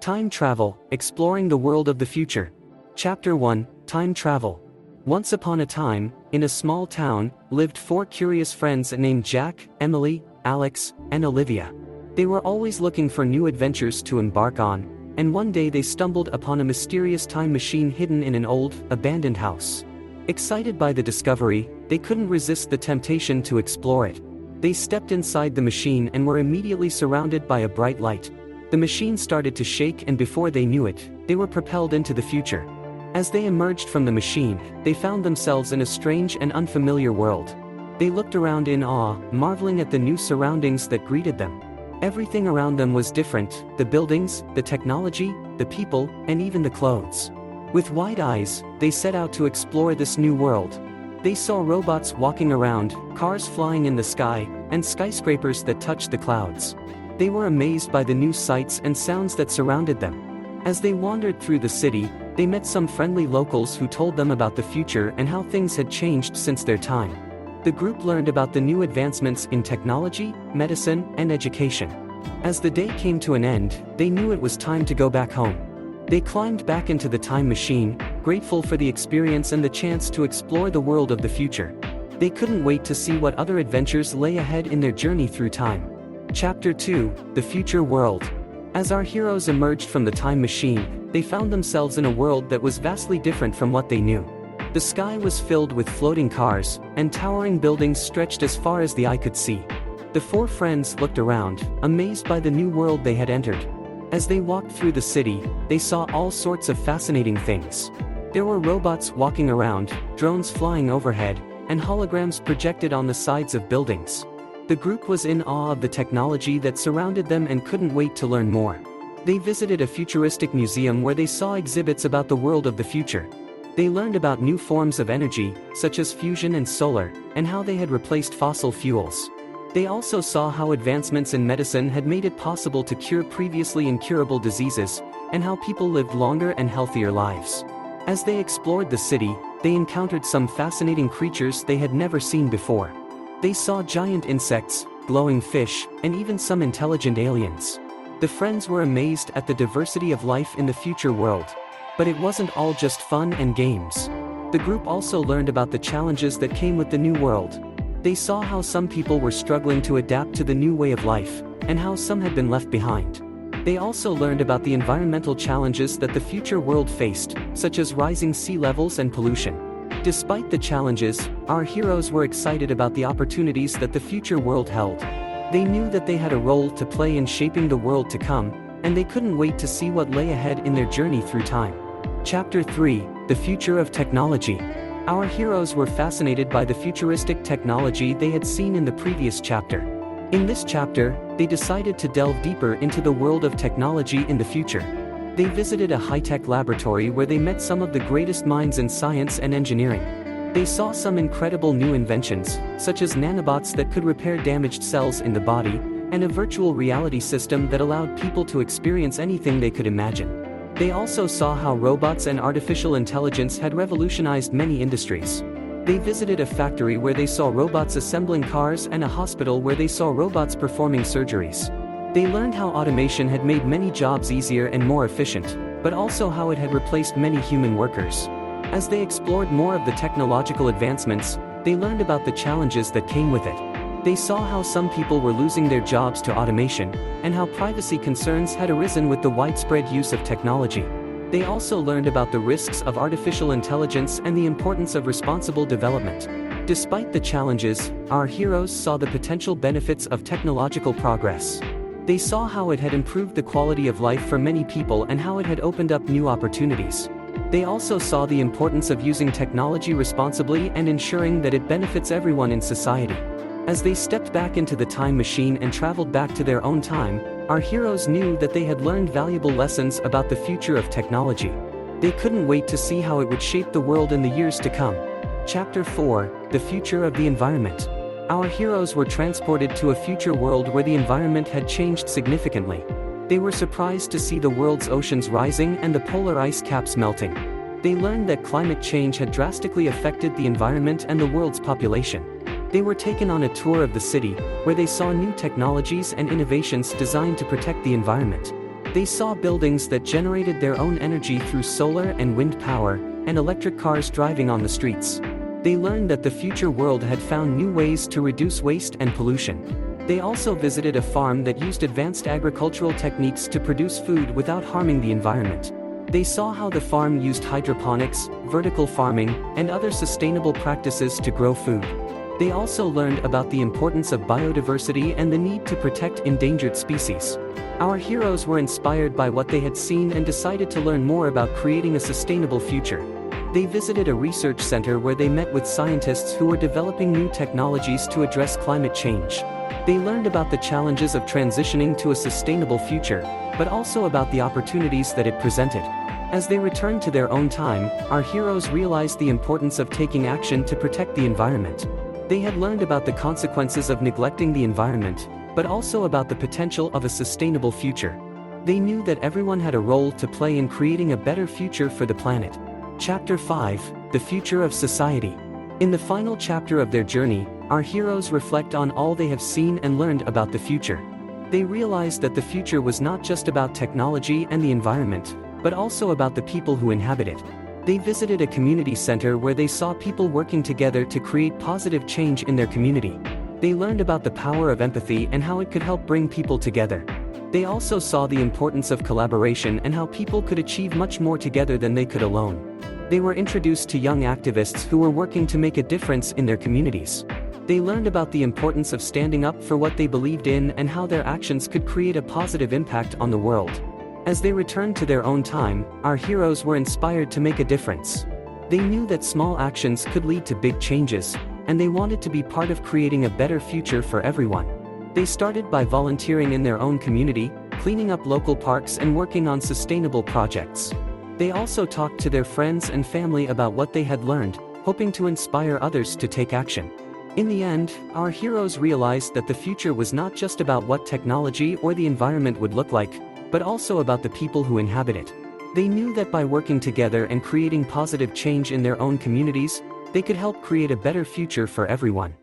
Time Travel, Exploring the World of the Future. Chapter 1, Time Travel. Once upon a time, in a small town, lived 4 curious friends named Jack, Emily, Alex, and Olivia. They were always looking for new adventures to embark on, and one day they stumbled upon a mysterious time machine hidden in an old, abandoned house. Excited by the discovery, they couldn't resist the temptation to explore it. They stepped inside the machine and were immediately surrounded by a bright light. The machine started to shake, and before they knew it, they were propelled into the future. As they emerged from the machine, they found themselves in a strange and unfamiliar world. They looked around in awe, marveling at the new surroundings that greeted them. Everything around them was different: the buildings, the technology, the people, and even the clothes. With wide eyes, they set out to explore this new world. They saw robots walking around, cars flying in the sky, and skyscrapers that touched the clouds. They were amazed by the new sights and sounds that surrounded them. As they wandered through the city, they met some friendly locals who told them about the future and how things had changed since their time. The group learned about the new advancements in technology, medicine, and education. As the day came to an end, they knew it was time to go back home. They climbed back into the time machine, grateful for the experience and the chance to explore the world of the future. They couldn't wait to see what other adventures lay ahead in their journey through time. Chapter 2, The Future World. As our heroes emerged from the time machine, they found themselves in a world that was vastly different from what they knew. The sky was filled with floating cars, and towering buildings stretched as far as the eye could see. The 4 friends looked around, amazed by the new world they had entered. As they walked through the city, they saw all sorts of fascinating things. There were robots walking around, drones flying overhead, and holograms projected on the sides of buildings. The group was in awe of the technology that surrounded them and couldn't wait to learn more. They visited a futuristic museum where they saw exhibits about the world of the future. They learned about new forms of energy, such as fusion and solar, and how they had replaced fossil fuels. They also saw how advancements in medicine had made it possible to cure previously incurable diseases, and how people lived longer and healthier lives. As they explored the city, they encountered some fascinating creatures they had never seen before. They saw giant insects, glowing fish, and even some intelligent aliens. The friends were amazed at the diversity of life in the future world. But it wasn't all just fun and games. The group also learned about the challenges that came with the new world. They saw how some people were struggling to adapt to the new way of life, and how some had been left behind. They also learned about the environmental challenges that the future world faced, such as rising sea levels and pollution. Despite the challenges, our heroes were excited about the opportunities that the future world held. They knew that they had a role to play in shaping the world to come, and they couldn't wait to see what lay ahead in their journey through time. Chapter 3, The Future of Technology. Our heroes were fascinated by the futuristic technology they had seen in the previous chapter. In this chapter, they decided to delve deeper into the world of technology in the future. They visited a high-tech laboratory where they met some of the greatest minds in science and engineering. They saw some incredible new inventions, such as nanobots that could repair damaged cells in the body, and a virtual reality system that allowed people to experience anything they could imagine. They also saw how robots and artificial intelligence had revolutionized many industries. They visited a factory where they saw robots assembling cars and a hospital where they saw robots performing surgeries. They learned how automation had made many jobs easier and more efficient, but also how it had replaced many human workers. As they explored more of the technological advancements, they learned about the challenges that came with it. They saw how some people were losing their jobs to automation, and how privacy concerns had arisen with the widespread use of technology. They also learned about the risks of artificial intelligence and the importance of responsible development. Despite the challenges, our heroes saw the potential benefits of technological progress. They saw how it had improved the quality of life for many people and how it had opened up new opportunities. They also saw the importance of using technology responsibly and ensuring that it benefits everyone in society. As they stepped back into the time machine and traveled back to their own time, our heroes knew that they had learned valuable lessons about the future of technology. They couldn't wait to see how it would shape the world in the years to come. Chapter 4, The Future of the Environment. Our heroes were transported to a future world where the environment had changed significantly. They were surprised to see the world's oceans rising and the polar ice caps melting. They learned that climate change had drastically affected the environment and the world's population. They were taken on a tour of the city, where they saw new technologies and innovations designed to protect the environment. They saw buildings that generated their own energy through solar and wind power, and electric cars driving on the streets. They learned that the future world had found new ways to reduce waste and pollution. They also visited a farm that used advanced agricultural techniques to produce food without harming the environment. They saw how the farm used hydroponics, vertical farming, and other sustainable practices to grow food. They also learned about the importance of biodiversity and the need to protect endangered species. Our heroes were inspired by what they had seen and decided to learn more about creating a sustainable future. They visited a research center where they met with scientists who were developing new technologies to address climate change. They learned about the challenges of transitioning to a sustainable future, but also about the opportunities that it presented. As they returned to their own time, our heroes realized the importance of taking action to protect the environment. They had learned about the consequences of neglecting the environment, but also about the potential of a sustainable future. They knew that everyone had a role to play in creating a better future for the planet. Chapter 5: The Future of Society. In the final chapter of their journey, our heroes reflect on all they have seen and learned about the future. They realized that the future was not just about technology and the environment, but also about the people who inhabit it. They visited a community center where they saw people working together to create positive change in their community. They learned about the power of empathy and how it could help bring people together. They also saw the importance of collaboration and how people could achieve much more together than they could alone. They were introduced to young activists who were working to make a difference in their communities. They learned about the importance of standing up for what they believed in and how their actions could create a positive impact on the world. As they returned to their own time, our heroes were inspired to make a difference. They knew that small actions could lead to big changes, and they wanted to be part of creating a better future for everyone. They started by volunteering in their own community, cleaning up local parks and working on sustainable projects. They also talked to their friends and family about what they had learned, hoping to inspire others to take action. In the end, our heroes realized that the future was not just about what technology or the environment would look like, but also about the people who inhabit it. They knew that by working together and creating positive change in their own communities, they could help create a better future for everyone.